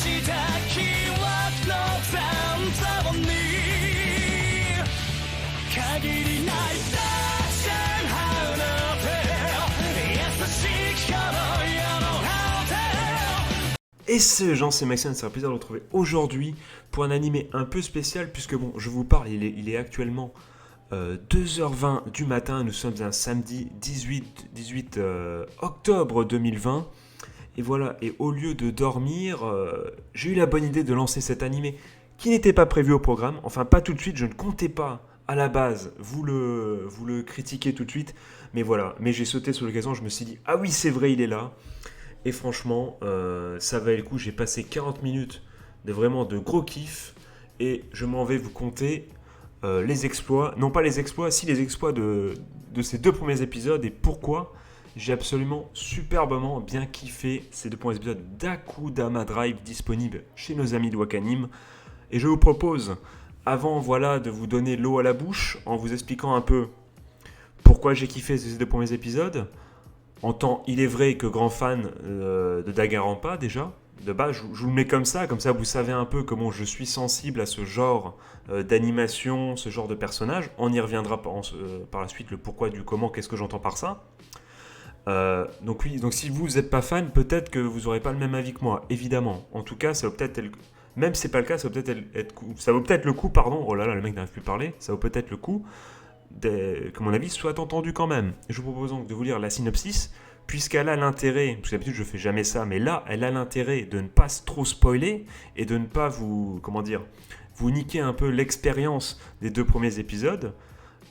した記憶の残像に限りないダッシュハウの手優しき頃よのハウテ Et c'est Jean, c'est Maxime, c'est un plaisir de vous retrouver aujourd'hui pour un animé un peu spécial puisque bon, je vous parle, il est actuellement 2h20 du matin, nous sommes un samedi 18 octobre 2020 et voilà, et au lieu de dormir, j'ai eu la bonne idée de lancer cet animé qui n'était pas prévu au programme, enfin pas tout de suite, je ne comptais pas à la base vous le critiquer tout de suite, mais voilà, mais j'ai sauté sur l'occasion, je me suis dit, ah oui c'est vrai, il est là. Et franchement, ça valait le coup. J'ai passé 40 minutes de gros kiff. Et je m'en vais vous conter les exploits. Non pas les exploits, si les exploits de ces deux premiers épisodes. Et pourquoi j'ai absolument superbement bien kiffé ces deux premiers épisodes d'Akudama Drive disponibles chez nos amis de Wakanim. Et je vous propose, avant de vous donner l'eau à la bouche, en vous expliquant un peu pourquoi j'ai kiffé ces deux premiers épisodes. En tant, il est vrai que grand fan de Danganronpa déjà, de base, je vous le mets comme ça vous savez un peu comment je suis sensible à ce genre d'animation, ce genre de personnage. On y reviendra par la suite, le pourquoi du comment, qu'est-ce que j'entends par ça. Donc si vous n'êtes pas fan, peut-être que vous n'aurez pas le même avis que moi, évidemment. En tout cas, ça vaut peut-être même si c'est pas le cas, ça vaut peut-être le coup, pardon, oh là là, le mec n'arrive plus à parler, ça vaut peut-être le coup que mon avis soit entendu quand même. Je vous propose donc de vous lire la synopsis, puisqu'elle a l'intérêt, parce que d'habitude je fais jamais ça, mais là elle a l'intérêt de ne pas trop spoiler et de ne pas vous niquer un peu l'expérience des deux premiers épisodes,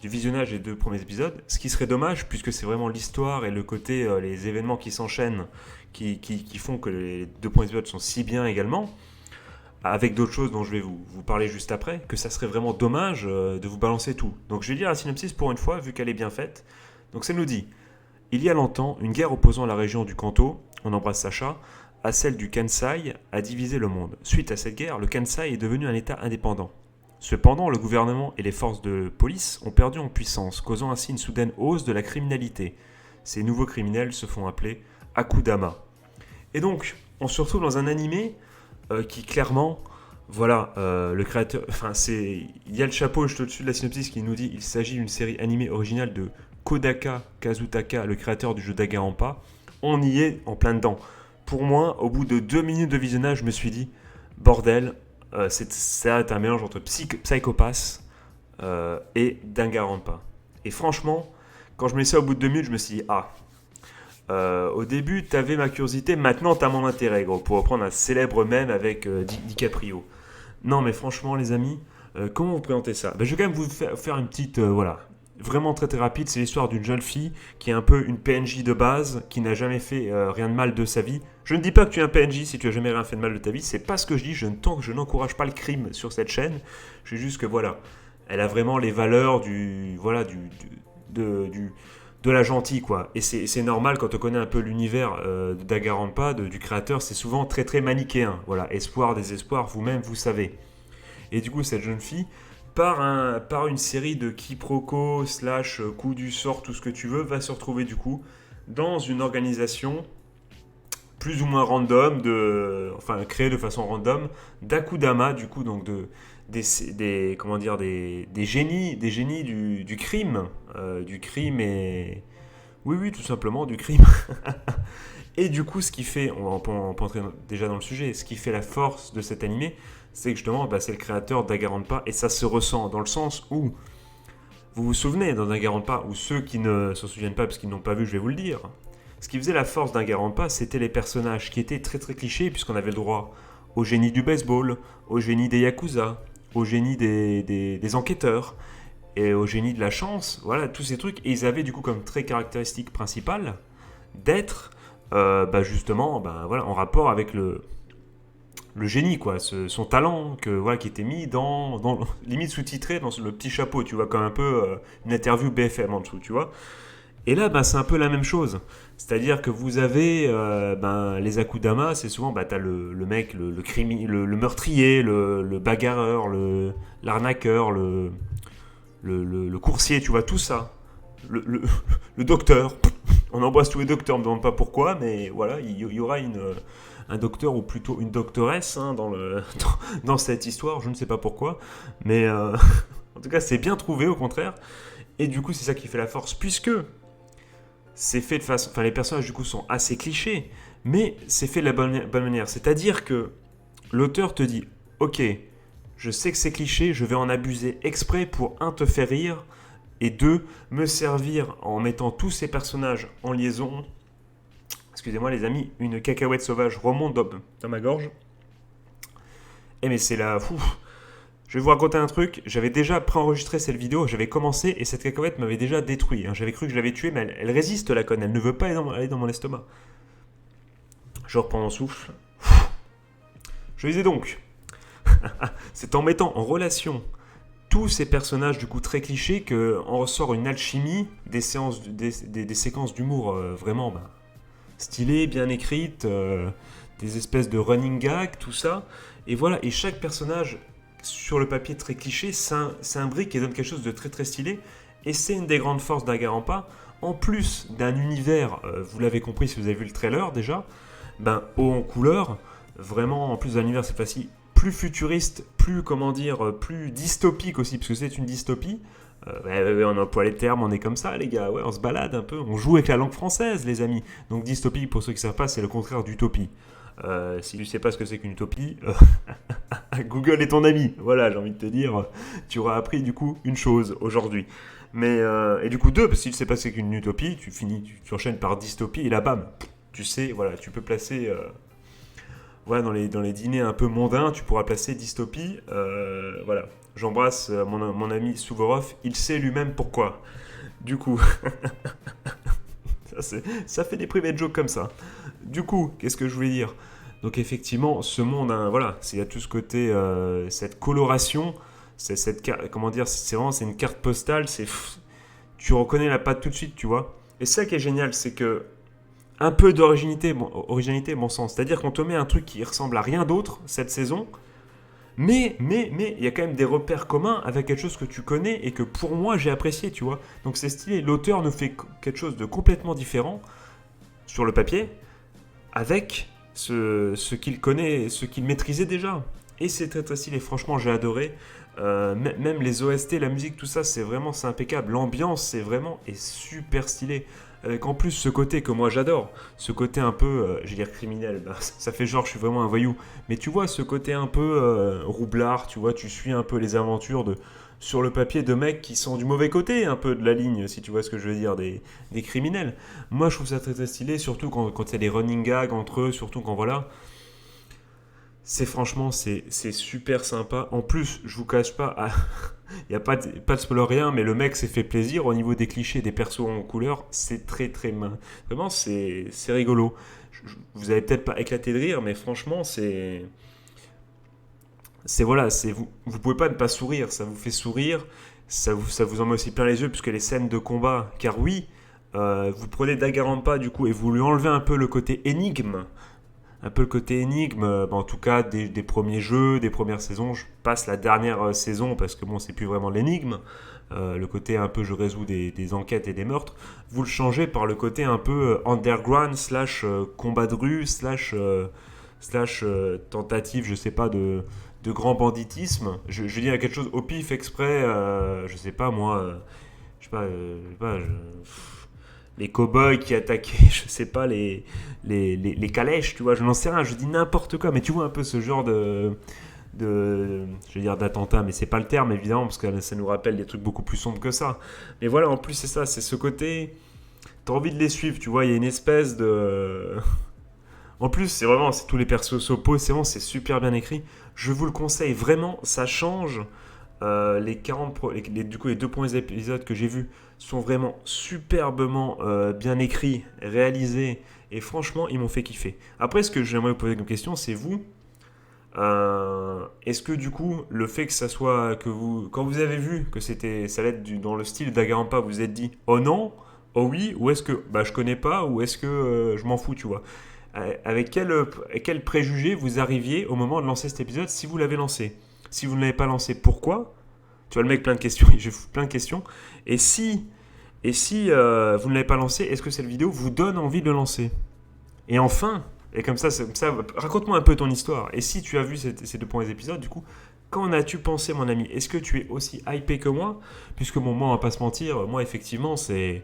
du visionnage des deux premiers épisodes, ce qui serait dommage puisque c'est vraiment l'histoire et le côté, les événements qui s'enchaînent qui font que les deux premiers épisodes sont si bien également, avec d'autres choses dont je vais vous parler juste après, que ça serait vraiment dommage de vous balancer tout. Donc je vais lire la synopsis pour une fois, vu qu'elle est bien faite. Donc ça nous dit: il y a longtemps, une guerre opposant la région du Kanto, on embrasse Sacha, à celle du Kansai, a divisé le monde. Suite à cette guerre, le Kansai est devenu un État indépendant. Cependant, le gouvernement et les forces de police ont perdu en puissance, causant ainsi une soudaine hausse de la criminalité. Ces nouveaux criminels se font appeler Akudama. Et donc, on se retrouve dans un animé qui clairement, le créateur, il y a le chapeau juste au-dessus de la synopsis qui nous dit il s'agit d'une série animée originale de Kodaka Kazutaka, le créateur du jeu Danganronpa. On y est en plein dedans. Pour moi, au bout de 2 minutes de visionnage, je me suis dit bordel, c'est un mélange entre Psycho Pass et Danganronpa. Et franchement, quand je me laissais au bout de 2 minutes, je me suis dit au début, t'avais ma curiosité, maintenant t'as mon intérêt, gros, pour reprendre un célèbre mème avec DiCaprio. Non, mais franchement, les amis, comment vous présentez ça ? Je vais quand même vous faire une petite, vraiment très très rapide. C'est l'histoire d'une jeune fille qui est un peu une PNJ de base, qui n'a jamais fait rien de mal de sa vie. Je ne dis pas que tu es un PNJ si tu n'as jamais rien fait de mal de ta vie, c'est pas ce que je dis, je n'encourage pas le crime sur cette chaîne. Je dis juste que elle a vraiment les valeurs de la gentille, quoi. Et c'est normal quand on connaît un peu l'univers de Danganronpa, du créateur, c'est souvent très très manichéen. Voilà, espoir, désespoir, vous-même, vous savez. Et du coup, cette jeune fille, par une série de quiproquos, / coups du sort, tout ce que tu veux, va se retrouver du coup dans une organisation plus ou moins random, créée de façon random, d'Akudama, du coup, donc des génies du crime, et oui tout simplement du crime. Et du coup, ce qui fait, on peut entrer déjà dans le sujet, ce qui fait la force de cet animé, c'est que justement c'est le créateur de Danganronpa, et ça se ressent dans le sens où vous vous souvenez dans Danganronpa, ou ceux qui ne s'en souviennent pas parce qu'ils n'ont pas vu, je vais vous le dire. Ce qui faisait la force d'un Danganronpa, c'était les personnages qui étaient très très clichés, puisqu'on avait le droit au génie du baseball, au génie des yakuza, au génie des enquêteurs, et au génie de la chance, voilà, tous ces trucs. Et ils avaient du coup comme trait caractéristique principal d'être en rapport avec le génie, quoi, son talent qui était mis dans limite sous-titré dans le petit chapeau, tu vois, comme un peu une interview BFM en dessous, tu vois. Et là, c'est un peu la même chose. C'est-à-dire que vous avez les Akudama, c'est souvent, t'as le mec, le meurtrier, le bagarreur, l'arnaqueur, le coursier, tu vois, tout ça. Le docteur. On embrasse tous les docteurs, on ne me demande pas pourquoi, mais voilà, il y aura un docteur ou plutôt une doctoresse hein, dans cette histoire, je ne sais pas pourquoi, mais en tout cas c'est bien trouvé au contraire, et du coup c'est ça qui fait la force, puisque c'est fait de façon, enfin les personnages du coup sont assez clichés, mais c'est fait de la bonne manière, c'est-à-dire que l'auteur te dit, ok, je sais que c'est cliché, je vais en abuser exprès pour un, te faire rire, et deux, me servir en mettant tous ces personnages en liaison. Excusez-moi les amis, une cacahuète sauvage remonte dans ma gorge. Eh mais c'est la... Je vais vous raconter un truc, j'avais déjà préenregistré cette vidéo, j'avais commencé et cette cacahuète m'avait déjà détruit. Hein. J'avais cru que je l'avais tuée, mais elle résiste la conne, elle ne veut pas aller dans mon estomac. Je reprends mon souffle. Je disais donc, c'est en mettant en relation tous ces personnages du coup très clichés qu'en ressort une alchimie, des séquences d'humour vraiment stylées, bien écrites, des espèces de running gags, tout ça. Et voilà, et chaque personnage sur le papier très cliché s'imbrique et donne quelque chose de très très stylé. Et c'est une des grandes forces d'Agarampa. En plus d'un univers, vous l'avez compris si vous avez vu le trailer déjà, haut en couleur, vraiment en plus d'un univers cette fois-ci plus futuriste, plus comment dire, plus dystopique aussi, parce que c'est une dystopie. On emploie les termes, on est comme ça les gars, ouais, on se balade un peu, on joue avec la langue française les amis. Donc dystopie, pour ceux qui ne savent pas, c'est le contraire d'utopie. Si tu ne sais pas ce que c'est qu'une utopie, Google est ton ami. Voilà, j'ai envie de te dire, tu auras appris du coup une chose aujourd'hui. Mais et du coup deux, parce que si tu ne sais pas ce que c'est qu'une utopie, tu enchaînes par dystopie et là bam, tu sais, voilà, tu peux placer... Voilà, dans les dîners un peu mondains, tu pourras placer dystopie. Voilà, j'embrasse mon ami Suvorov, il sait lui-même pourquoi. Du coup, ça fait des private jokes comme ça. Du coup, qu'est-ce que je voulais dire ? Donc effectivement, ce monde, hein, voilà, il y a tout ce côté, cette coloration, comment dire, c'est une carte postale, tu reconnais la patte tout de suite, tu vois. Et ça qui est génial, c'est que un peu d'originalité, bon sens. C'est-à-dire qu'on te met un truc qui ressemble à rien d'autre cette saison, mais il y a quand même des repères communs avec quelque chose que tu connais et que pour moi j'ai apprécié, tu vois. Donc c'est stylé. L'auteur nous fait quelque chose de complètement différent sur le papier avec ce qu'il connaît, ce qu'il maîtrisait déjà. Et c'est très très stylé. Franchement, j'ai adoré. Même les OST, la musique, tout ça, c'est impeccable. L'ambiance, est super stylé. Avec en plus ce côté que moi j'adore, ce côté un peu, je vais dire criminel, ça fait genre je suis vraiment un voyou, mais tu vois ce côté un peu roublard, tu vois, tu suis un peu les aventures sur le papier de mecs qui sont du mauvais côté un peu de la ligne, si tu vois ce que je veux dire, des criminels. Moi je trouve ça très très stylé, surtout quand il y a des running gags entre eux, surtout quand voilà... Franchement, c'est super sympa. En plus, je vous cache pas, il n'y a pas de spoiler rien, mais le mec s'est fait plaisir au niveau des clichés, des persos en couleur. C'est très très vraiment, c'est rigolo. Vous avez peut-être pas éclaté de rire, mais franchement, voilà, vous pouvez pas ne pas sourire. Ça vous fait sourire, ça vous en met aussi plein les yeux, puisque les scènes de combat, car oui, vous prenez Danganronpa du coup et vous lui enlevez un peu le côté énigme. Un peu le côté énigme, en tout cas des premiers jeux, des premières saisons. Je passe la dernière saison parce que bon, c'est plus vraiment l'énigme. Le côté un peu je résous des enquêtes et des meurtres. Vous le changez par le côté un peu underground / combat de rue / tentative, je sais pas, de grand banditisme. Je dis quelque chose au pif exprès, je sais pas moi, les cow-boys qui attaquaient, je sais pas, les calèches, tu vois, je n'en sais rien, je dis n'importe quoi, mais tu vois un peu ce genre je vais dire d'attentat, mais c'est pas le terme évidemment, parce que ça nous rappelle des trucs beaucoup plus sombres que ça. Mais voilà, en plus c'est ça, c'est ce côté, t'as envie de les suivre, tu vois, il y a une espèce de... En plus, c'est tous les persos s'opposent, c'est super bien écrit. Je vous le conseille, vraiment, ça change. Les deux premiers épisodes que j'ai vus sont vraiment superbement bien écrits, réalisés, et franchement, ils m'ont fait kiffer. Après, ce que j'aimerais vous poser comme question, c'est vous, est-ce que du coup, le fait que ça soit, quand vous avez vu que ça allait être dans le style d'Agarampa, vous vous êtes dit, oh non, oh oui, ou est-ce que, je connais pas, ou est-ce que je m'en fous, tu vois. Avec quel préjugé vous arriviez au moment de lancer cet épisode si vous l'avez lancé? Si vous ne l'avez pas lancé, pourquoi? Tu vois le mec plein de questions, j'ai plein de questions. Et si vous ne l'avez pas lancé, est-ce que cette vidéo vous donne envie de le lancer? Et enfin, Et comme ça, raconte-moi un peu ton histoire. Et si tu as vu ces 2 premiers épisodes, du coup, qu'en as-tu pensé, mon ami? Est-ce que tu es aussi hypé que moi? Puisque bon, moi, on va pas se mentir, moi, effectivement, c'est...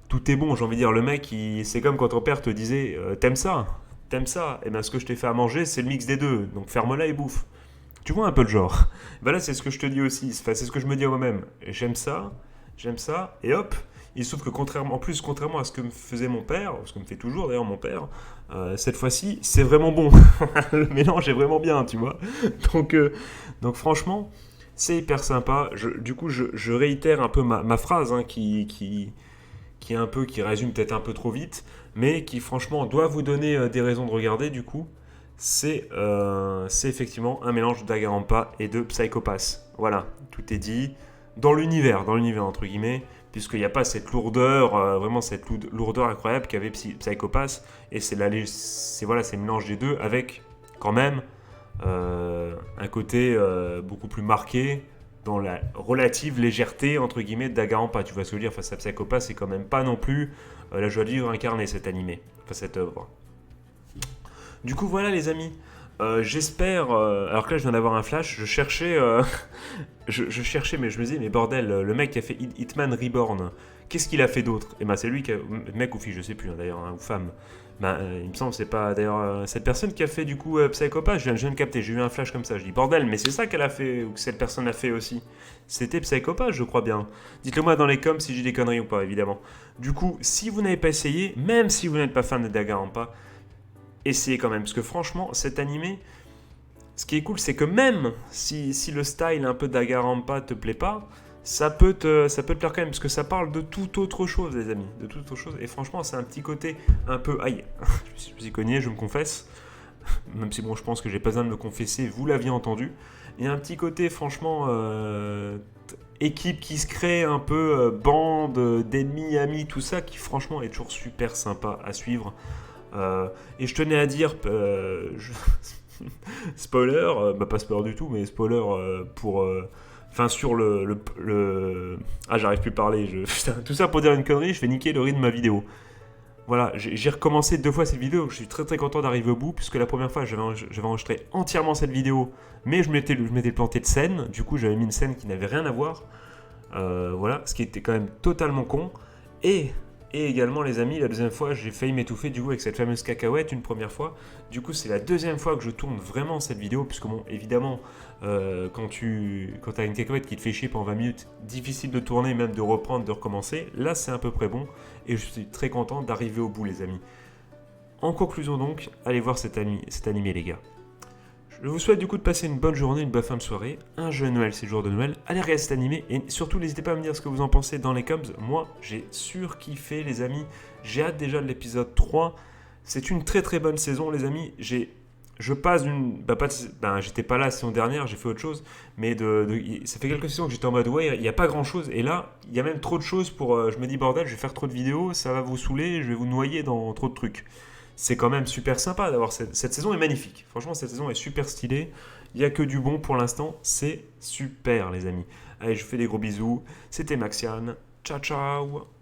Tout est bon, j'ai envie de dire, le mec, c'est comme quand ton père te disait t'aimes ça? T'aimes ça? Et bien, ce que je t'ai fait à manger, c'est le mix des deux. Donc, ferme-la et bouffe. Tu vois un peu le genre. Ben là, c'est ce que je te dis aussi. Enfin, c'est ce que je me dis à moi-même. J'aime ça, et hop. Il se trouve que contrairement à ce que me faisait mon père, ce que me fait toujours d'ailleurs mon père, cette fois-ci, c'est vraiment bon. Le mélange est vraiment bien, tu vois. Donc, euh, donc franchement, c'est hyper sympa. Du coup, je réitère un peu ma phrase hein, qui résume peut-être un peu trop vite, mais qui franchement doit vous donner des raisons de regarder. Du coup, c'est effectivement un mélange de Danganronpa et de Psycho Pass. Voilà, tout est dit dans l'univers entre guillemets, puisqu'il n'y a pas cette lourdeur, vraiment cette lourdeur incroyable qu'avait Psycho Pass, et c'est le mélange des deux avec quand même un côté beaucoup plus marqué dans la relative légèreté entre guillemets de Danganronpa. Tu vois ce que je veux dire, face à Psycho Pass, c'est quand même pas non plus la joie de vivre incarnée cet animé, enfin cette œuvre. Du coup, voilà les amis. J'espère. Alors que là, je viens d'avoir un flash. Je cherchais, je cherchais, mais je me disais, mais bordel, le mec qui a fait Hitman Reborn, qu'est-ce qu'il a fait d'autre? Et ben, c'est lui qui a, mec ou fille, je sais plus hein, d'ailleurs, hein, ou femme. Ben, il me semble que c'est pas d'ailleurs cette personne qui a fait du coup Psycho Pass. Je viens de capter. J'ai eu un flash comme ça. Je dis bordel, mais c'est ça qu'elle a fait ou que cette personne a fait aussi. C'était Psycho Pass, je crois bien. Dites-le moi dans les coms si j'ai des conneries ou pas, évidemment. Du coup, si vous n'avez pas essayé, même si vous n'êtes pas fan de Danganronpa, essayez quand même, parce que franchement, cet animé, ce qui est cool, c'est que même si le style un peu Danganronpa te plaît pas, ça peut te plaire quand même, parce que ça parle de toute autre chose, les amis, de toute autre chose, et franchement, c'est un petit côté un peu... Aïe, je me suis cogné, je me confesse, même si bon, je pense que j'ai pas besoin de me confesser, vous l'aviez entendu, il y a un petit côté, franchement, équipe qui se crée un peu, bande d'ennemis, amis, tout ça, qui franchement est toujours super sympa à suivre. Et je tenais à dire, spoiler, pas spoiler du tout, mais spoiler pour. Enfin, sur Ah, j'arrive plus à parler. Putain, tout ça pour dire une connerie, je vais niquer le rythme de ma vidéo. Voilà, j'ai recommencé 2 fois cette vidéo, donc je suis très très content d'arriver au bout, puisque la première fois j'avais enregistré entièrement cette vidéo, mais je m'étais planté de scène, du coup j'avais mis une scène qui n'avait rien à voir. Voilà, ce qui était quand même totalement con. Et également les amis, la deuxième fois j'ai failli m'étouffer du coup avec cette fameuse cacahuète une première fois. Du coup c'est la deuxième fois que je tourne vraiment cette vidéo, puisque bon évidemment quand t'as une cacahuète qui te fait chier pendant 20 minutes, difficile de tourner, même de reprendre, de recommencer. Là c'est à peu près bon et je suis très content d'arriver au bout les amis. En conclusion donc, allez voir cet animé les gars. Je vous souhaite du coup de passer une bonne journée, une bonne fin de soirée, un joyeux Noël, c'est le jour de Noël, allez regarder cet animé et surtout n'hésitez pas à me dire ce que vous en pensez dans les coms. Moi j'ai surkiffé les amis, j'ai hâte déjà de l'épisode 3, c'est une très très bonne saison les amis, je passe d'une... j'étais pas là la saison dernière, j'ai fait autre chose, mais ça fait quelques saisons que j'étais en mode ouais, il n'y a pas grand chose, et là, il y a même trop de choses pour... je me dis bordel, je vais faire trop de vidéos, ça va vous saouler, je vais vous noyer dans trop de trucs. C'est quand même super sympa d'avoir cette saison est magnifique. Franchement, cette saison est super stylée. Il n'y a que du bon pour l'instant. C'est super, les amis. Allez, je vous fais des gros bisous. C'était Maxian. Ciao, ciao.